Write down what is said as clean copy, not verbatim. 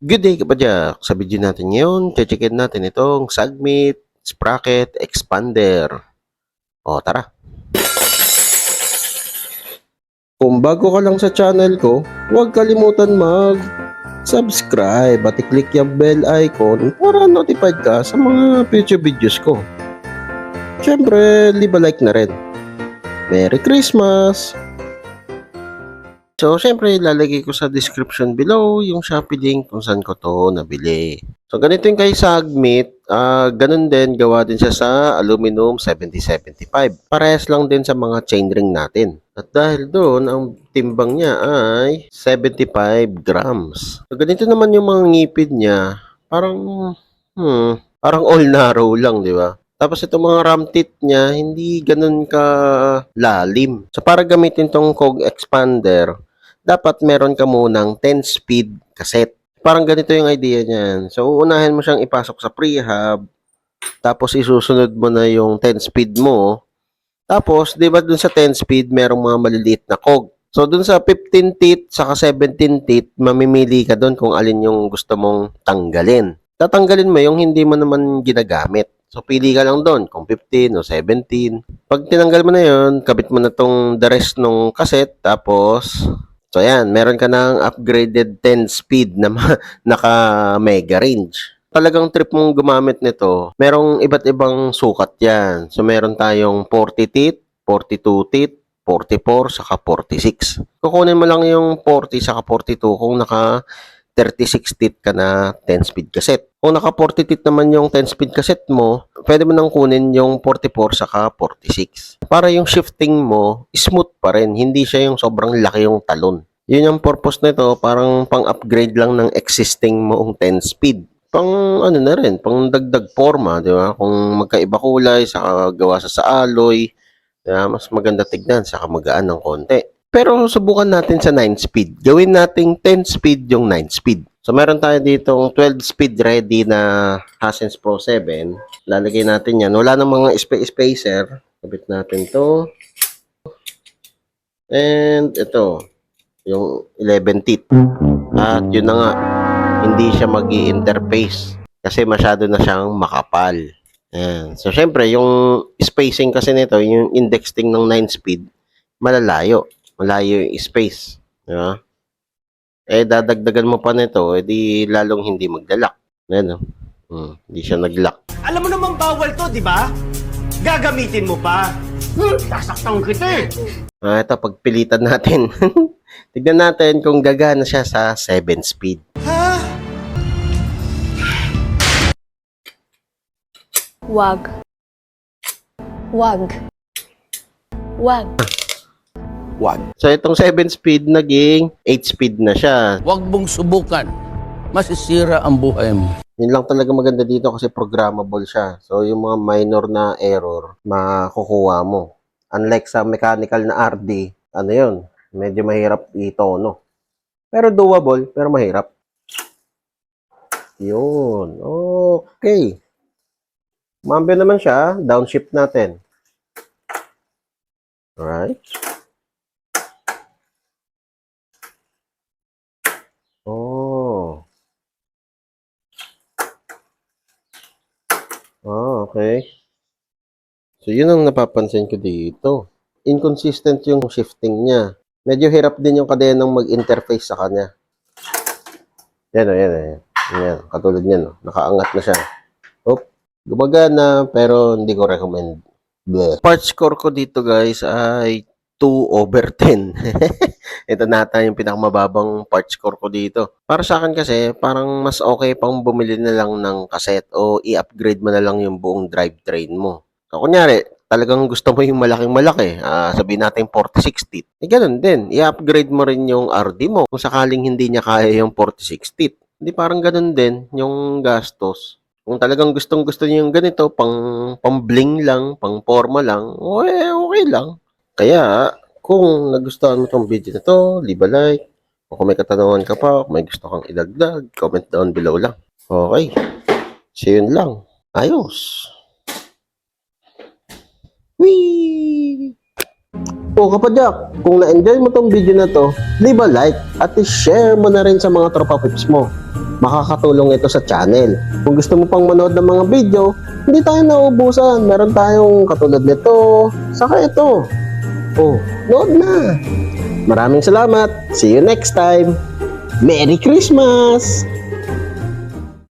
Good day kapadyak! Sa video natin ngayon, checkin natin itong Sagmit Sprocket Expander. O tara! Kung bago ka lang sa channel ko, huwag kalimutan mag-subscribe at i-click yung bell icon para notified ka sa mga future videos ko. Siyempre, leave a like na rin. Merry Christmas! So, syempre, ilalagay ko sa description below yung Shopee link kung saan ko to nabili. So, ganito yung kay Sagmit. Ganun din, gawa din siya sa aluminum 7075. Parehas lang din sa mga chainring natin. At dahil doon, ang timbang niya ay 75 grams. So, ganito naman yung mga ngipid niya. Parang all narrow lang, di ba? Tapos itong mga ram teeth niya, hindi ganun ka lalim. So, para gamitin tong Cog Expander, dapat meron ka munang 10-speed cassette. Parang ganito yung idea niyan. So, uunahin mo siyang ipasok sa prehab, tapos isusunod mo na yung 10-speed mo. Tapos, di ba dun sa 10-speed, merong mga maliliit na cog. So, dun sa 15 teeth, saka 17 teeth, mamimili ka dun kung alin yung gusto mong tanggalin. Tatanggalin mo yung hindi mo naman ginagamit. So, pili ka lang doon kung 15 o 17. Pag tinanggal mo na yun, kabit mo na tong the rest ng cassette, tapos so, ayan, meron ka ng upgraded 10-speed na naka-mega range. Talagang trip mong gumamit nito, merong iba't ibang sukat yan. So, meron tayong 40 teeth, 42 teeth, 44, saka 46. Kukunin mo lang yung 40 saka 42 kung naka 36 teeth ka na 10-speed cassette. Kung naka 40 teeth naman yung 10-speed cassette mo, pwede mo nang kunin yung 44 saka 46. Para yung shifting mo, smooth pa rin. Hindi siya yung sobrang laki yung talon. Yun yung purpose nito, parang pang-upgrade lang ng existing moong 10-speed. Pang ano na rin, pang dagdag forma, di ba? Kung magkaiba kulay, saka gawa sa alloy, mas maganda tignan, saka magaan ng konti. Pero subukan natin sa 9-speed. Gawin nating 10-speed yung 9-speed. So, meron tayo ditong 12-speed ready na Hassens Pro 7. Lalagay natin yan. Wala nang mga spacer. Kabit natin to. And ito, yung 11 teeth. At yun na nga, hindi siya mag-i-interface kasi masyado na siyang makapal. Ayan. So, syempre, yung spacing kasi nito, yung indexing ng 9-speed, malalayo. Malayo yung space. Diba? Eh, dadagdagan mo pa nito, edi lalong hindi maglalak. Ayan, hindi siya naglock. Alam mo naman bawal to, di ba? Gagamitin mo pa. Sasaktan kita eh. Ito, pagpilitan natin. Tignan natin kung gagana siya sa 7-speed. Ha? Wag. Wag. Wag. Wag. So, itong 7-speed naging 8-speed na siya. Huwag mong subukan. Masisira ang buhay mo. Yun lang talaga maganda dito kasi programmable siya. So, yung mga minor na error, makukuha mo. Unlike sa mechanical na RD, ano yun, medyo mahirap itono. Pero doable, pero mahirap. Yun. Okay. Mambyo naman siya. Downshift natin. Alright. Okay. So, yun ang napapansin ko dito. Inconsistent yung shifting niya. Medyo hirap din yung kadenang mag-interface sa kanya. Yan o, yan o. Yan, katulad niyan o. Nakaangat na siya. Gumagana, pero hindi ko recommend. Bleh. Part score ko dito guys ay 2/10. Ito nata yung pinakamababang part score ko dito. Para sa akin kasi, parang mas okay pang bumili na lang ng cassette o i-upgrade mo na lang yung buong drivetrain mo. So, kunyari, talagang gusto mo yung malaking-malaki, sabihin natin 46 teeth. Ganun din, i-upgrade mo rin yung RD mo kung sakaling hindi niya kaya yung 46 teeth. Hindi parang ganun din yung gastos. Kung talagang gustong-gusto niyo yung ganito, pang bling lang, pang forma lang, okay lang. Kaya, kung nagustuhan mo itong video na to, leave a like. O kung may katanungan ka pa, kung may gusto kang idagdag, comment down below lang. Okay. So, yun lang. Ayos. Whee! O kapadyak, kung na-enjoy mo itong video na to, leave a like at i-share mo na rin sa mga tropa pips mo. makakatulong ito sa channel. Kung gusto mo pang manood ng mga video, hindi tayo nauubusan. Meron tayong katulad nito, saka ito. Oh, nood na. Maraming salamat. See you next time. Merry Christmas!